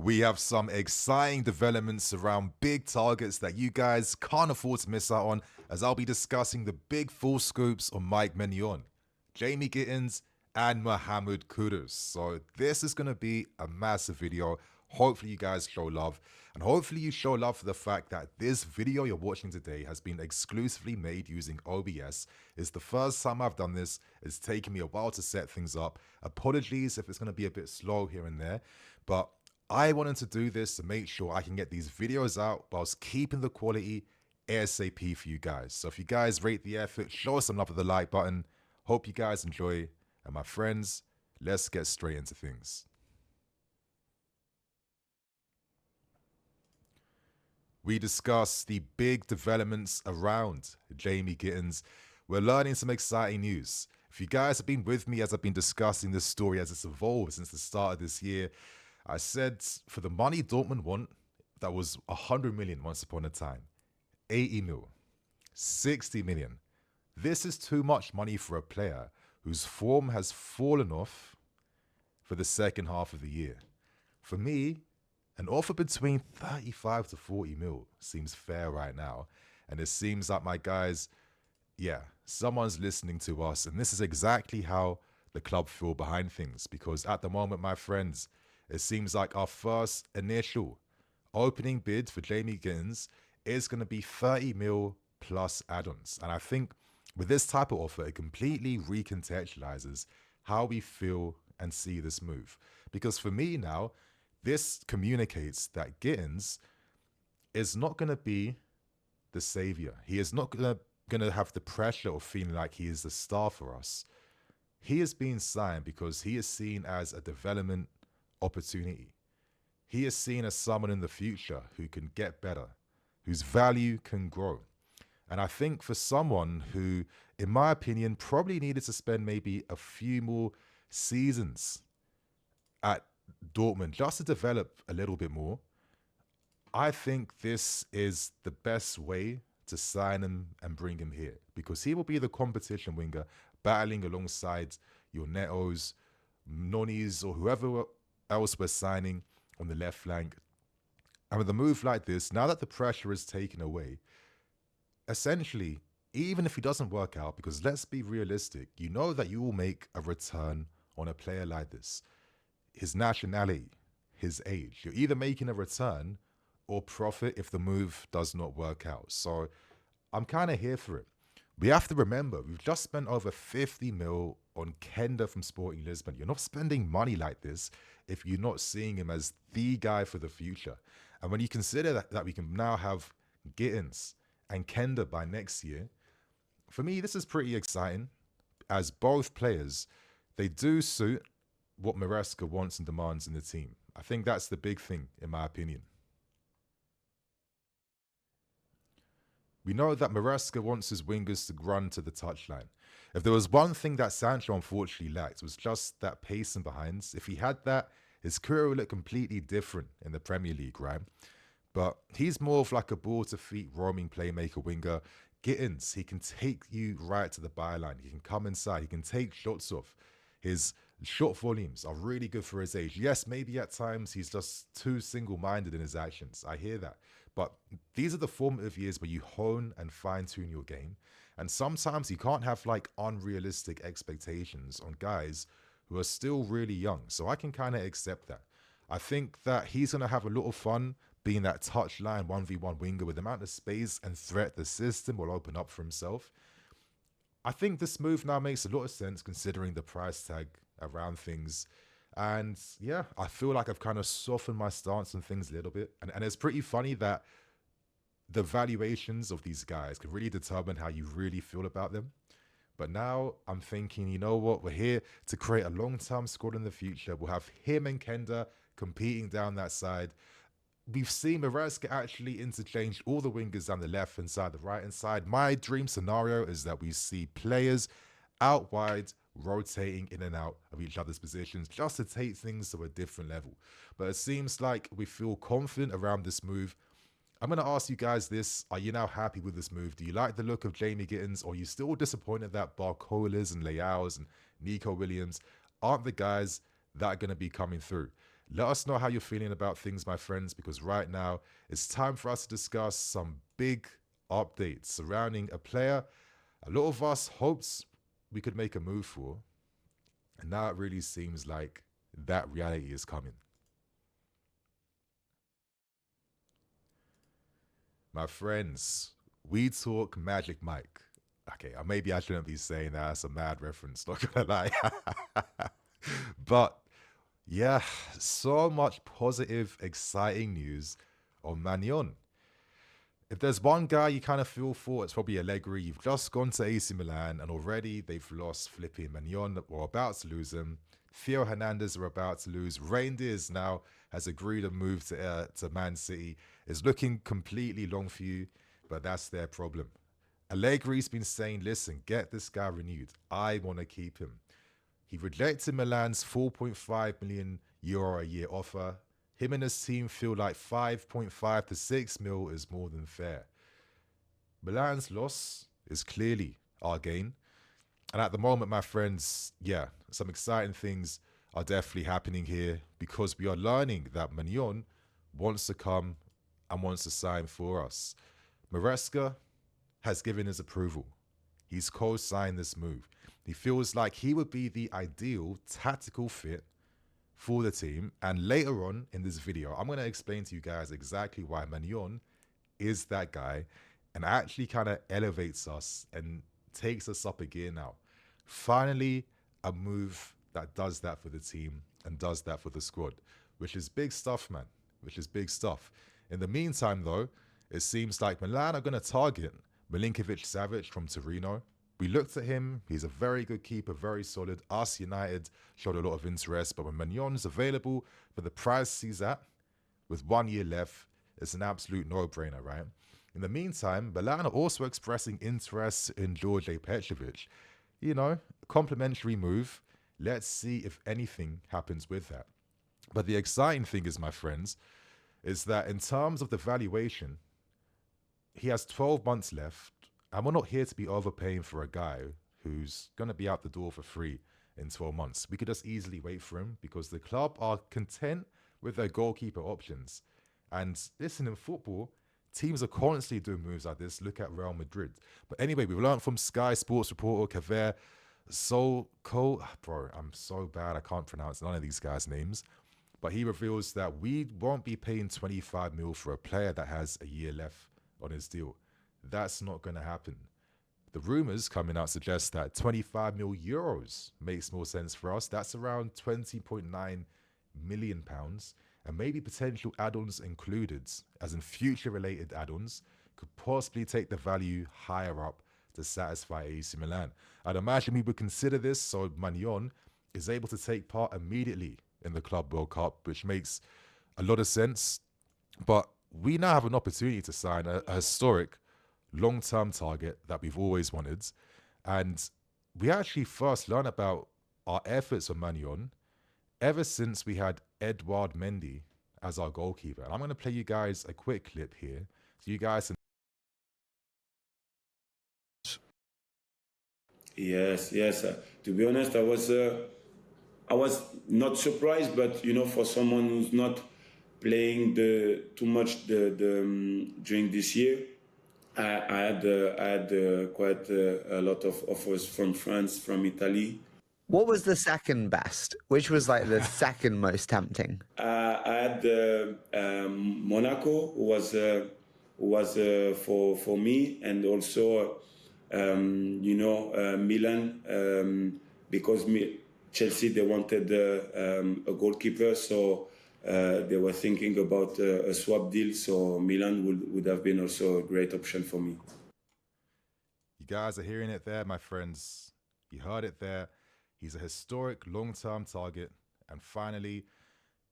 We have some exciting developments around big targets that you guys can't afford to miss out on, as I'll be discussing the big full scoops on Maignan, Jamie Gittens, and Mohammed Kudus. So this is going to be a massive video. Hopefully you guys show love, and hopefully you show love for the fact that this video you're watching today has been exclusively made using OBS. It's the first time I've done this. It's taken me a while to set things up. Apologies if it's going to be a bit slow here and there, but I wanted to do this to make sure I can get these videos out whilst keeping the quality ASAP for you guys. So if you guys rate the effort, show us some love with the like button. Hope you guys enjoy. And my friends, let's get straight into things. We discuss the big developments around Jamie Gittens. We're learning some exciting news. If you guys have been with me as I've been discussing this story as it's evolved since the start of this year, I said for the money Dortmund want, that was 100 million once upon a time, 80 mil, 60 million. This is too much money for a player whose form has fallen off for the second half of the year. For me, an offer between 35 to 40 mil seems fair right now. And it seems like my guys, yeah, someone's listening to us. And this is exactly how the club feel behind things. Because at the moment, my friends, it seems like our first initial opening bid for Jamie Gittens is going to be 30 mil plus add-ons. And I think with this type of offer, it completely recontextualizes how we feel and see this move. Because for me now, this communicates that Gittens is not going to be the savior. He is not going to have the pressure of feeling like he is the star for us. He is being signed because he is seen as a development opportunity. He is seen as someone in the future who can get better, whose value can grow. And I think for someone who, in my opinion, probably needed to spend maybe a few more seasons at Dortmund just to develop a little bit more, I think this is the best way to sign him and bring him here, because he will be the competition winger battling alongside your Netos, Nonis, or whoever else we're signing on the left flank. And with a move like this, now that the pressure is taken away, essentially, even if he doesn't work out, because let's be realistic, you know that you will make a return on a player like this. His nationality, his age. You're either making a return or profit if the move does not work out. So I'm kind of here for it. We have to remember, we've just spent over 50 mil on Kenda from Sporting Lisbon. You're not spending money like this if you're not seeing him as the guy for the future. And when you consider that we can now have Gittens and Kenda by next year, for me, this is pretty exciting, as both players, they do suit what Maresca wants and demands in the team. I think that's the big thing, in my opinion. We know that Maresca wants his wingers to run to the touchline. If there was one thing that Sancho unfortunately lacked, it was just that pace and behinds. If he had that, his career would look completely different in the Premier League, right? But he's more of like a ball-to-feet roaming playmaker winger. Gittens, he can take you right to the byline. He can come inside. He can take shots off. His short volumes are really good for his age. Yes, maybe at times he's just too single-minded in his actions. I hear that. But these are the formative years where you hone and fine-tune your game. And sometimes you can't have like unrealistic expectations on guys who are still really young. So I can kind of accept that. I think that he's going to have a lot of fun being that touchline 1v1 winger with the amount of space and threat the system will open up for himself. I think this move now makes a lot of sense considering the price tag around things. And yeah, I feel like I've kind of softened my stance on things a little bit. And it's pretty funny that the valuations of these guys can really determine how you really feel about them. But now I'm thinking, you know what? We're here to create a long-term squad in the future. We'll have him and Kenda competing down that side. We've seen Maresca actually interchange all the wingers down the left hand side, the right hand side. My dream scenario is that we see players out wide, rotating in and out of each other's positions just to take things to a different level. But it seems like we feel confident around this move. I'm going to ask you guys this. Are you now happy with this move? Do you like the look of Jamie Gittens, or are you still disappointed that Barcolas and Leaus and Nico Williams aren't the guys that are going to be coming through? Let us know how you're feeling about things, my friends, because right now it's time for us to discuss some big updates surrounding a player a lot of us hoped we could make a move for. And now it really seems like that reality is coming. My friends, we talk Magic Mike. Okay, maybe I shouldn't be saying that. That's a mad reference, not gonna lie. But yeah, so much positive, exciting news on Maignan. If there's one guy you kind of feel for, it's probably Allegri. You've just gone to AC Milan and already they've lost flipping Maignan or about to lose him. Theo Hernandez are about to lose. Reindeers now has agreed to move to Man City. It's looking completely long for you, but that's their problem. Allegri's been saying, listen, get this guy renewed. I want to keep him. He rejected Milan's 4.5 million euro a year offer. Him and his team feel like 5.5 to 6 mil is more than fair. Milan's loss is clearly our gain. And at the moment, my friends, yeah, some exciting things are definitely happening here because we are learning that Maignan wants to come and wants to sign for us. Maresca has given his approval. He's co-signed this move. He feels like he would be the ideal tactical fit for the team. And later on in this video, I'm going to explain to you guys exactly why Maignan is that guy and actually kind of elevates us and takes us up a gear now. Finally, a move that does that for the team and does that for the squad, which is big stuff, man, which is big stuff. In the meantime, though, it seems like Milan are going to target Milinkovic-Savic from Torino. We looked at him. He's a very good keeper, very solid. Us United showed a lot of interest, but when Magnan's available for the price he's at, with 1 year left, it's an absolute no-brainer, right? In the meantime, Milan are also expressing interest in George Petrovic. You know, complimentary move. Let's see if anything happens with that. But the exciting thing is, my friends, is that in terms of the valuation, he has 12 months left, and we're not here to be overpaying for a guy who's going to be out the door for free in 12 months. We could just easily wait for him because the club are content with their goalkeeper options. And listen, in football, teams are constantly doing moves like this. Look at Real Madrid. But anyway, we've learned from Sky Sports reporter Kaver bro, I'm so bad I can't pronounce none of these guys' names. But he reveals that we won't be paying 25 mil for a player that has a year left on his deal. That's not going to happen. The rumors coming out suggest that 25 mil euros makes more sense for us. That's around 20.9 million pounds, and maybe potential add-ons included, as in future-related add-ons, could possibly take the value higher up to satisfy AC Milan. I'd imagine we would consider this so Maignan is able to take part immediately in the Club World Cup, which makes a lot of sense. But we now have an opportunity to sign a historic long-term target that we've always wanted. And we actually first learned about our efforts on Maignan ever since we had Edouard Mendy as our goalkeeper. And I'm going to play you guys a quick clip here so you guys can. Yes, yes. To be honest, I was not surprised, but you know, for someone who's not playing too much during this year, I had quite a lot of offers from France, from Italy. What was the second best? Which was like the second most tempting? I had Monaco, who was for me, and also Milan, because Chelsea, they wanted a goalkeeper, so they were thinking about a swap deal, so Milan would have been also a great option for me. You guys are hearing it there, my friends. You heard it there. He's a historic long-term target, and finally,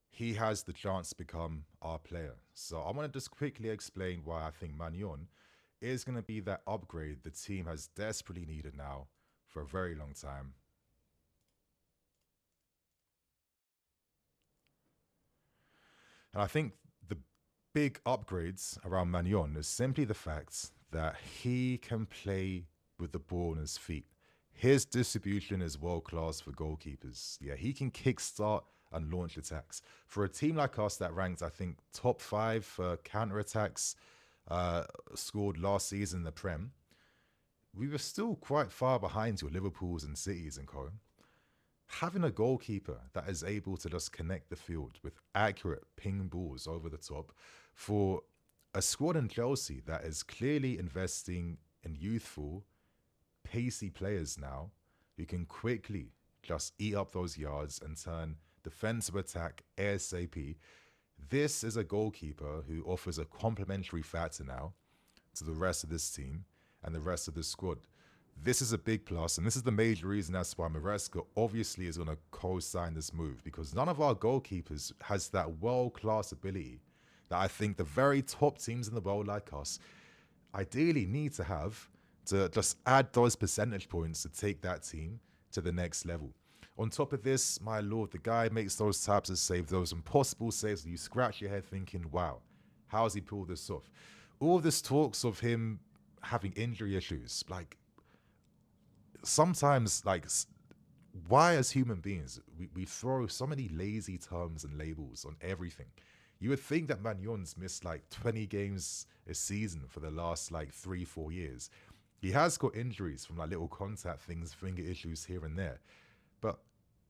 he has the chance to become our player. So I want to just quickly explain why I think Maignan is going to be that upgrade the team has desperately needed now for a very long time. And I think the big upgrades around Maignan is simply the fact that he can play with the ball on his feet. His distribution is world-class for goalkeepers. Yeah, he can kickstart and launch attacks. For a team like us that ranked, I think, top 5 for counter-attacks scored last season in the Prem, we were still quite far behind your Liverpools and Cities and co. Having a goalkeeper that is able to just connect the field with accurate ping balls over the top for a squad in Chelsea that is clearly investing in youthful, pacey players now who can quickly just eat up those yards and turn defensive attack ASAP. This is a goalkeeper who offers a complementary factor now to the rest of this team and the rest of the squad. This is a big plus, and this is the major reason that's why Maresca obviously is going to co-sign this move, because none of our goalkeepers has that world-class ability that I think the very top teams in the world like us ideally need to have to just add those percentage points to take that team to the next level. On top of this, my lord, the guy makes those types of saves, those impossible saves that you scratch your head thinking, wow, how has he pulled this off? All this talks of him having injury issues, like, sometimes, like, why as human beings, we throw so many lazy terms and labels on everything. You would think that Maignan's missed like 20 games a season for the last like 3-4 years. He has got injuries from like little contact things, finger issues here and there, but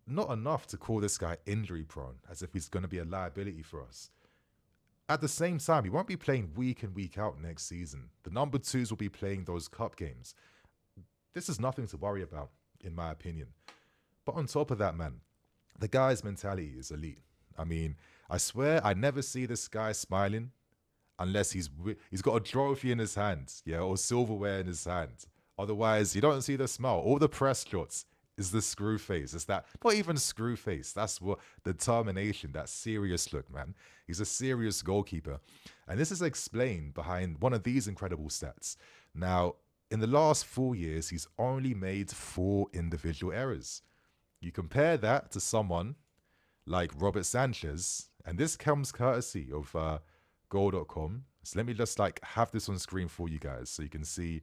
not enough to call this guy injury prone, as if he's going to be a liability for us. At the same time, he won't be playing week in, week out next season. The number 2s will be playing those cup games. This is nothing to worry about, in my opinion. But on top of that, man, the guy's mentality is elite. I mean, I swear I never see this guy smiling unless he's got a trophy in his hand, yeah, or silverware in his hand. Otherwise, you don't see the smile. All the press shots is the screw face. It's that, not even screw face. That's what determination, that serious look, man. He's a serious goalkeeper. And this is explained behind one of these incredible stats. Now, in the last 4 years, he's only made 4 individual errors. You compare that to someone like Robert Sanchez, and this comes courtesy of goal.com. So let me just like have this on screen for you guys so you can see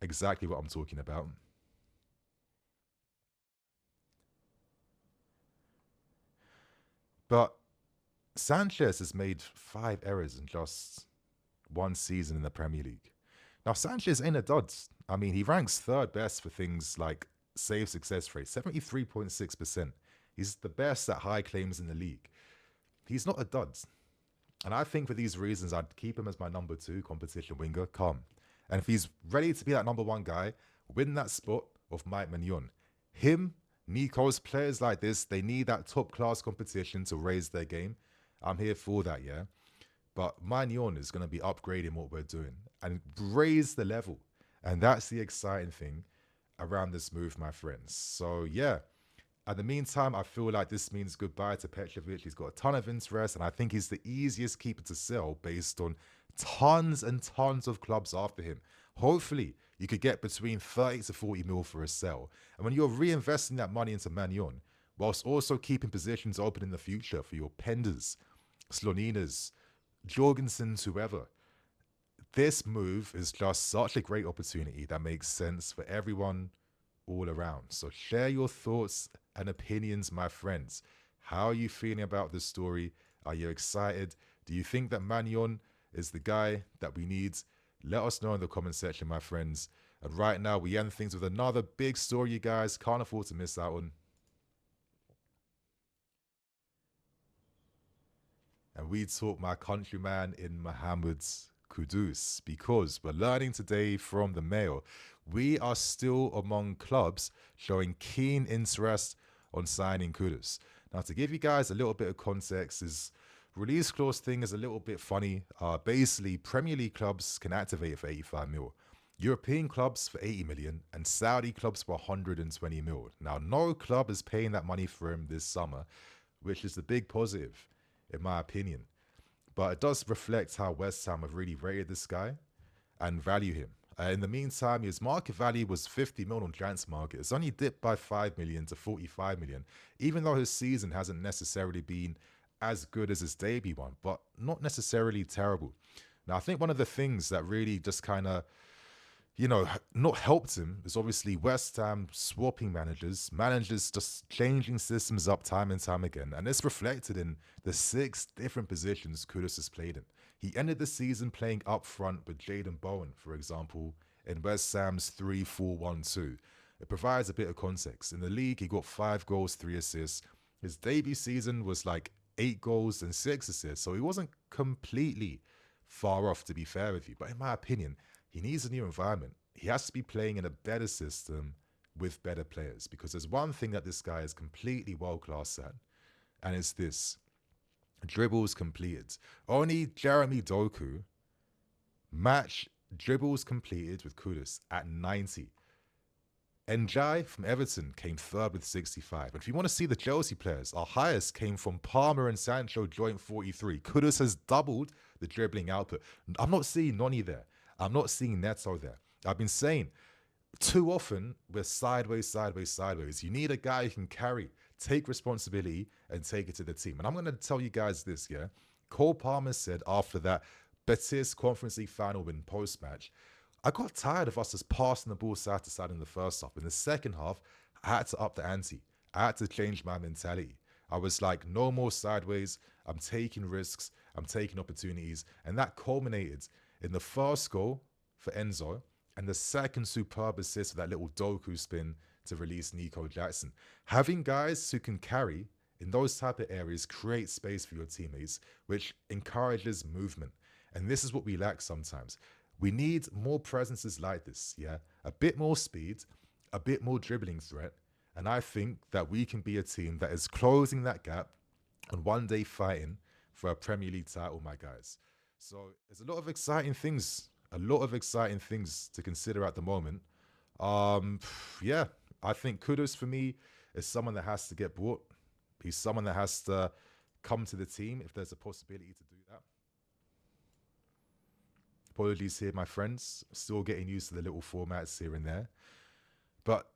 exactly what I'm talking about. But Sanchez has made 5 errors in just 1 season in the Premier League. Now, Sanchez ain't a dud. I mean, he ranks 3rd best for things like save success rate, 73.6%. He's the best at high claims in the league. He's not a dud. And I think for these reasons, I'd keep him as my number 2 competition winger, calm. And if he's ready to be that number 1 guy, win that spot of Maignan. Him, Nico's, players like this, they need that top class competition to raise their game. I'm here for that, yeah? But Maignan is going to be upgrading what we're doing and raise the level. And that's the exciting thing around this move, my friends. So, yeah. In the meantime, I feel like this means goodbye to Petrovic. He's got a ton of interest, and I think he's the easiest keeper to sell based on tons and tons of clubs after him. Hopefully, you could get between 30 to 40 mil for a sell. And when you're reinvesting that money into Maignan, whilst also keeping positions open in the future for your Penders, Sloninas, Jorgensens, whoever, this move is just such a great opportunity that makes sense for everyone all around. So share your thoughts and opinions, my friends. How are you feeling about this story? Are you excited? Do you think that Maignan is the guy that we need? Let us know in the comment section, my friends. And right now, we end things with another big story you guys can't afford to miss out on. And we talk my countryman in Mohammed's Kudus, because we're learning today from the Mail, we are still among clubs showing keen interest on signing Kudus. Now, to give you guys a little bit of context, this release clause thing is a little bit funny. Basically, Premier League clubs can activate it for 85 mil, European clubs for 80 million, and Saudi clubs for 120 mil. Now, no club is paying that money for him this summer, which is the big positive, in my opinion. But it does reflect how West Ham have really rated this guy and value him. In the meantime, his market value was 50 million on transfer market. It's only dipped by 5 million to 45 million, even though his season hasn't necessarily been as good as his debut one, but not necessarily terrible. Now, I think one of the things that really just kind of, not helped him is obviously West Ham swapping managers just changing systems up time and time again. And it's reflected in the 6 different positions Kudus has played in. He ended the season playing up front with Jaden Bowen, for example, in West Ham's 3-4-1-2. It provides a bit of context. In the league, he got 5 goals, 3 assists. His debut season was like 8 goals and 6 assists. So he wasn't completely far off, to be fair with you. But in my opinion, he needs a new environment. He has to be playing in a better system with better players, because there's one thing that this guy is completely world class at, and it's this: dribbles completed. Only Jeremy Doku matched dribbles completed with Kudus at 90. Njai from Everton came third with 65. And if you want to see the Chelsea players, our highest came from Palmer and Sancho, joint 43. Kudus has doubled the dribbling output. I'm not seeing Noni there. I'm not seeing Neto there. I've been saying too often we're sideways. You need a guy who can carry, take responsibility, and take it to the team. And I'm going to tell you guys this, yeah? Cole Palmer said after that Betis Conference League final win post-match, I got tired of us just passing the ball side to side in the first half. In the second half, I had to up the ante. I had to change my mentality. I was like, no more sideways. I'm taking risks. I'm taking opportunities. And that culminated in the first goal for Enzo and the second superb assist with that little Doku spin to release Nico Jackson. Having guys who can carry in those type of areas create space for your teammates, which encourages movement. And this is what we lack sometimes. We need more presences like this, yeah? A bit more speed, a bit more dribbling threat, and I think that we can be a team that is closing that gap and one day fighting for a Premier League title, my guys. So there's a lot of exciting things to consider at the moment. Yeah, I think Kudus for me is someone that has to get bought. He's someone that has to come to the team if there's a possibility to do that. Apologies here, my friends. Still getting used to the little formats here and there. But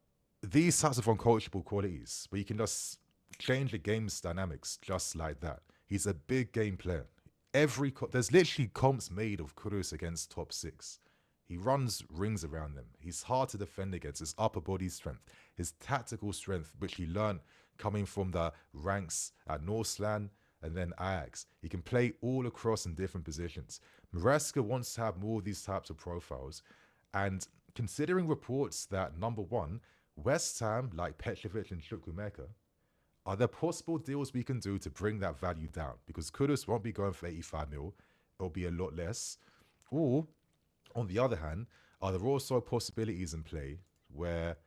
these types of uncoachable qualities, where you can just change the game's dynamics just like that. He's a big game player. There's literally comps made of Kudus against top 6. He runs rings around them. He's hard to defend against. His upper body strength, his tactical strength, which he learned coming from the ranks at Northland and then Ajax. He can play all across in different positions. Maresca wants to have more of these types of profiles. And considering reports that, number one, West Ham, like Petrovic and Chukwuemeka, are there possible deals we can do to bring that value down? Because Kudus won't be going for 85 mil. It'll be a lot less. Or, on the other hand, are there also possibilities in play where,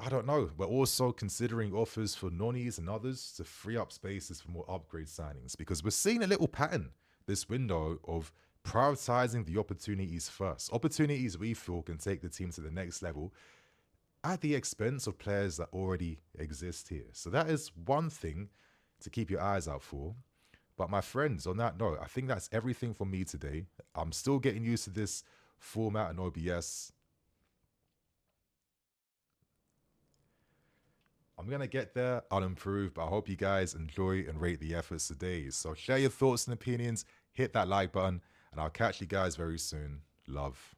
I don't know, we're also considering offers for Nonis and others to free up spaces for more upgrade signings? Because we're seeing a little pattern this window of prioritizing the opportunities first. Opportunities we feel can take the team to the next level at the expense of players that already exist here. So that is one thing to keep your eyes out for. But my friends, on that note, I think that's everything from me today. I'm still getting used to this format and OBS. I'm going to get there unimproved, but I hope you guys enjoy and rate the efforts today. So share your thoughts and opinions, hit that like button, and I'll catch you guys very soon. Love.